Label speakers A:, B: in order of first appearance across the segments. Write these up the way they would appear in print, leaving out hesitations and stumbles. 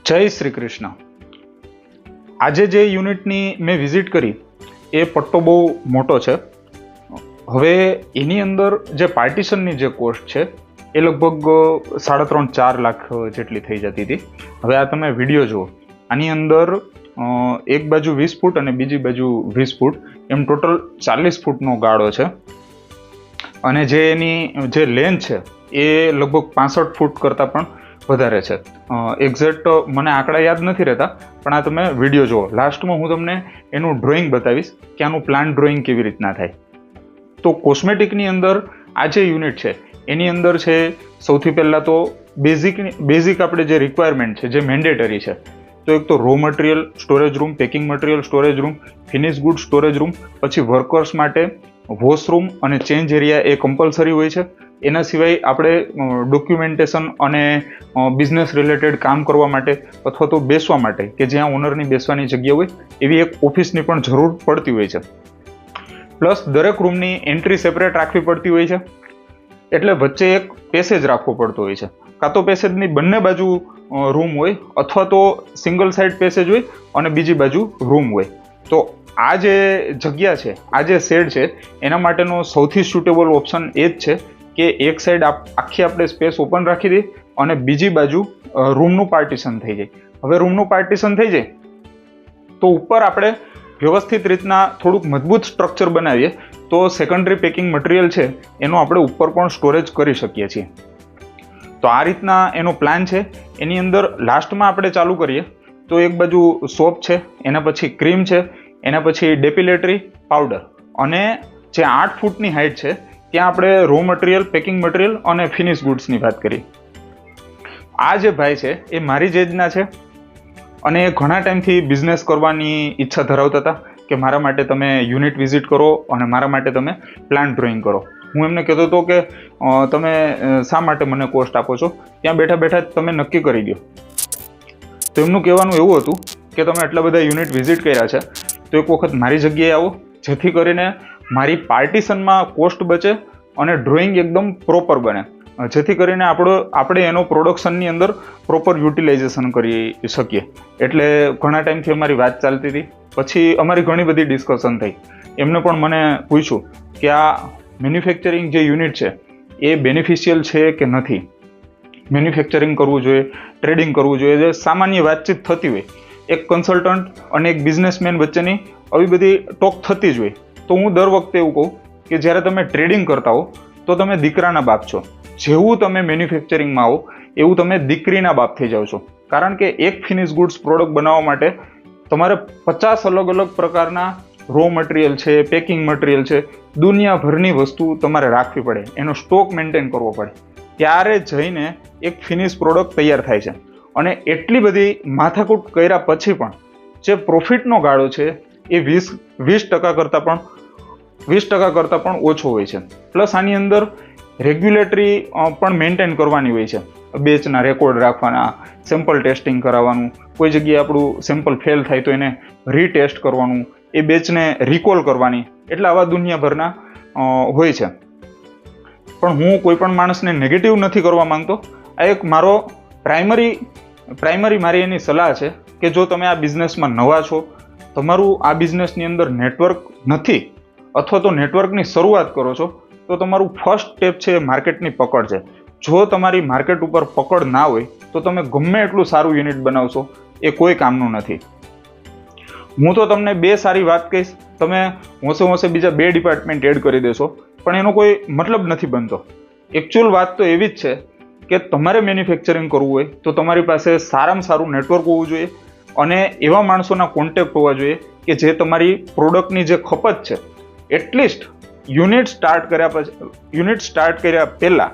A: જય શ્રી કૃષ્ણ. આજે જે યુનિટની મેં વિઝિટ કરી એ પટ્ટો બહુ મોટો છે. હવે એની અંદર જે પાર્ટીશનની જે કોસ્ટ છે એ લગભગ 3.5-4 લાખ જેટલી થઈ જતી હતી. હવે આ તમે વિડીયો જુઓ, આની અંદર એક બાજુ 20 ફૂટ અને બીજી બાજુ 20 ફૂટ, એમ ટોટલ 40 ફૂટનો ગાળો છે. અને જે એની જે લેન્થ છે એ લગભગ 65 ફૂટ કરતાં પણ વધારે છે. એક્ઝેક્ટ મને આંકડા યાદ નથી રહેતા, પણ આ તમે વિડીયો જુઓ. લાસ્ટમાં હું તમને એનું ડ્રોઈંગ બતાવીશ કે આનું પ્લાન ડ્રોઈંગ કેવી રીતના થાય. તો કોસ્મેટિકની અંદર આ જે યુનિટ છે એની અંદર છે સૌથી પહેલાં તો બેઝિક આપણે જે રિક્વાયરમેન્ટ છે, જે મેન્ડેટરી છે, તો એક તો raw material storage room, packing material storage room, finish good storage room, પછી વર્કર્સ માટે વોશરૂમ અને ચેન્જ એરિયા એ કમ્પલસરી હોય છે. એના સિવાય આપણે ડોક્યુમેન્ટેશન અને બિઝનેસ રિલેટેડ કામ કરવા માટે અથવા તો બેસવા માટે કે જ્યાં ઓનરની બેસવાની જગ્યા હોય એવી એક ઓફિસની પણ જરૂર પડતી હોય છે. પ્લસ દરેક રૂમની એન્ટ્રી સેપરેટ રાખવી પડતી હોય છે, એટલે વચ્ચે એક પેસેજ રાખવો પડતો હોય છે. કાં તો પેસેજની બંને બાજુ રૂમ હોય અથવા તો સિંગલ સાઇડ પેસેજ હોય અને બીજી બાજુ રૂમ હોય. તો આ જે જગ્યા છે, આ જે શેડ છે, એના માટેનો સૌથી સુટેબલ ઓપ્શન એ જ છે કે એક સાઈડ આખી આપણે સ્પેસ ઓપન રાખી દઈએ અને બીજી બાજુ રૂમનું પાર્ટીશન થઈ જાય. હવે રૂમનું પાર્ટીશન થઈ જાય તો ઉપર આપણે વ્યવસ્થિત રીતના થોડુંક મજબૂત સ્ટ્રક્ચર બનાવીએ તો સેકન્ડરી પેકિંગ મટીરિયલ છે એનો આપણે ઉપર પણ સ્ટોરેજ કરી શકીએ છીએ. તો આ રીતના એનો પ્લાન છે. એની અંદર લાસ્ટમાં આપણે ચાલુ કરીએ તો એક બાજુ સોપ છે, એના પછી ક્રીમ છે, એના પછી ડેપિલેટરી પાવડર, અને જે 8 ફૂટની હાઇટ છે ત્યાં આપણે રો મટીરિયલ, પેકિંગ મટીરિયલ અને ફિનિશ ગુડ્સની વાત કરી. આ જે ભાઈ છે એ મારી જ એજના છે અને ઘણા ટાઈમથી બિઝનેસ કરવાની ઈચ્છા ધરાવતા હતા કે મારા માટે તમે યુનિટ વિઝિટ કરો અને મારા માટે તમે પ્લાન ડ્રોઈંગ કરો. હું એમને કહેતો હતો કે તમે શા માટે મને કોસ્ટ આપો છો, ત્યાં બેઠા બેઠા તમે નક્કી કરી દો. તો એમનું કહેવાનું એવું હતું કે તમે આટલા બધા યુનિટ વિઝિટ કર્યા છે તો એક વખત મારી જગ્યાએ આવો, જેથી કરીને મારી પાર્ટીશનમાં કોસ્ટ બચે અને ડ્રોઈંગ એકદમ પ્રોપર બને, જેથી કરીને આપણે એનો પ્રોડક્શનની અંદર પ્રોપર યુટિલાઇઝેશન કરી શકીએ. એટલે ઘણા ટાઈમથી અમારી વાત ચાલતી હતી. પછી અમારી ઘણી બધી ડિસ્કશન થઈ. એમને પણ મને પૂછ્યું કે આ મેન્યુફેક્ચરિંગ જે યુનિટ છે એ બેનિફિશિયલ છે કે નથી, મેન્યુફેક્ચરિંગ કરવું જોઈએ, ટ્રેડિંગ કરવું જોઈએ, જે સામાન્ય વાતચીત થતી હોય એક કન્સલ્ટન્ટ અને એક બિઝનેસમેન વચ્ચેની આવી બધી ટોક થતી જ હોય. તો હું દર વખતે એવું કહું કે જ્યારે તમે ટ્રેડિંગ કરતા હો તો તમે દીકરાના બાપ છો, જેવું તમે મેન્યુફેક્ચરિંગમાં આવો એવું તમે દીકરીના બાપ થઈ જાઓ છો. કારણ કે એક ફિનિશ ગુડ્સ પ્રોડક્ટ બનાવવા માટે તમારે 50 અલગ અલગ પ્રકારના રો મટીરિયલ છે, પેકિંગ મટીરિયલ છે, દુનિયાભરની વસ્તુ તમારે રાખવી પડે, એનો સ્ટોક મેન્ટેન કરવો પડે, ત્યારે જઈને એક ફિનિશ પ્રોડક્ટ તૈયાર થાય છે. અને એટલી બધી માથાકૂટ કર્યા પછી પણ જે પ્રોફિટનો ગાળો છે એ 20% કરતાં પણ ઓછો હોય છે. પ્લસ આની અંદર રેગ્યુલેટરી પણ મેન્ટેન કરવાની હોય છે. બેચના રેકોર્ડ રાખવાના, સેમ્પલ ટેસ્ટિંગ કરાવવાનું, કોઈ જગ્યાએ આપણું સેમ્પલ ફેલ થાય તો એને રીટેસ્ટ કરવાનું, એ બેચને રિકોલ કરવાની, એટલે આવા દુનિયાભરના હોય છે. પણ હું કોઈ પણ માણસને નેગેટિવ નથી કરવા માંગતો. આ એક મારો પ્રાઇમરી મારી એની સલાહ છે કે જો તમે આ બિઝનેસમાં નવા છો, તમારું આ બિઝનેસની અંદર નેટવર્ક નથી અથવા તો નેટવર્કની શરૂઆત કરો છો, તો તમારું ફર્સ્ટ સ્ટેપ છે માર્કેટની પકડ છે. જો તમારી માર્કેટ ઉપર પકડ ના હોય તો તમે ગમે એટલું સારું યુનિટ બનાવશો એ કોઈ કામનું નથી. હું તો તમને 2 સારી વાત કહીશ, તમે હોંશે બીજા 2 ડિપાર્ટમેન્ટ એડ કરી દેશો, પણ એનો કોઈ મતલબ નથી બનતો. એકચ્યુઅલ વાત તો એવી જ છે કે તમારે મેન્યુફેક્ચરિંગ કરવું હોય તો તમારી પાસે સારામાં સારું નેટવર્ક હોવું જોઈએ અને એવા માણસોના કોન્ટેક્ટ હોવા જોઈએ કે જે તમારી પ્રોડક્ટની જે ખપત છે, એટલીસ્ટ યુનિટ સ્ટાર્ટ કર્યા પહેલાં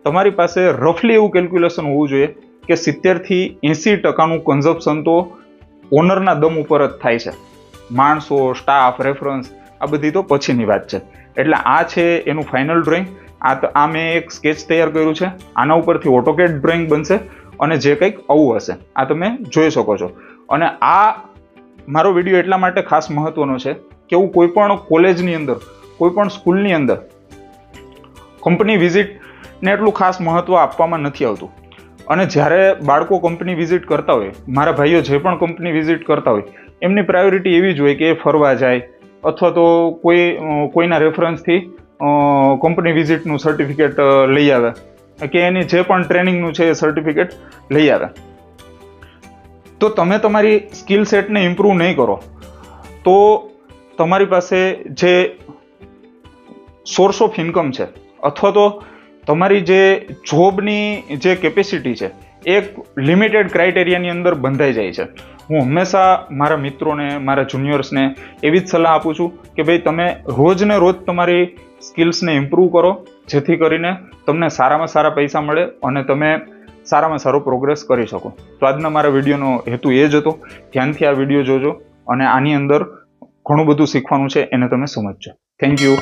A: તમારી પાસે રફલી એવું કેલ્ક્યુલેશન હોવું જોઈએ કે 70-80% કન્ઝપ્શન તો ઓનરના દમ ઉપર જ થાય છે. માણસો, સ્ટાફ, રેફરન્સ આ બધી તો પછીની વાત છે. એટલે આ છે એનું ફાઇનલ ડ્રોઈંગ. આ મેં એક સ્કેચ તૈયાર કર્યું છે, આના ઉપરથી ઓટોકેડ ડ્રોઈંગ બનશે અને જે કંઈક આવું હશે આ તમે જોઈ શકો છો. અને આ મારો વિડીયો એટલા માટે ખાસ મહત્વનો છે કે હું કોઈ પણ કોલેજની અંદર, કોઈ પણ સ્કૂલની અંદર કંપની વિઝિટને એટલું ખાસ મહત્વ આપવામાં નથી આવતું. અને જ્યારે બાળકો કંપની વિઝિટ કરતા હોય, મારા ભાઈઓ જે પણ કંપની વિઝિટ કરતા હોય, એમની પ્રાયોરિટી એવી જ હોય કે એ ફરવા જાય અથવા તો કોઈના રેફરન્સથી કંપની વિઝિટનું સર્ટિફિકેટ લઈ આવે કે એની જે પણ ટ્રેનિંગનું છે એ સર્ટિફિકેટ લઈ આવે. તો તમે તમારી સ્કિલ સેટને ઇમ્પ્રૂવ નહીં કરો તો તમારી પાસે જે સોર્સ ઓફ ઇન્કમ છે અથવા તો તમારી જે જોબની જે કેપેસિટી છે એ લિમિટેડ ક્રાઇટેરિયાની અંદર બંધાઈ જાય છે. હું હંમેશા મારા મિત્રોને, મારા જુનિયર્સને એવી જ સલાહ આપું છું કે ભાઈ તમે રોજ ને રોજ તમારી સ્કિલ્સને ઇમ્પ્રૂવ કરો, જેથી કરીને તમને સારામાં સારા પૈસા મળે અને તમે સારામાં સારો પ્રોગ્રેસ કરી શકો. તો આજના મારા વિડીયોનો હેતુ એ જ હતો. ધ્યાનથી આ વિડીયો જોજો અને આની અંદર ઘણું બધું શીખવાનું છે, એને તમે સમજજો. Thank you.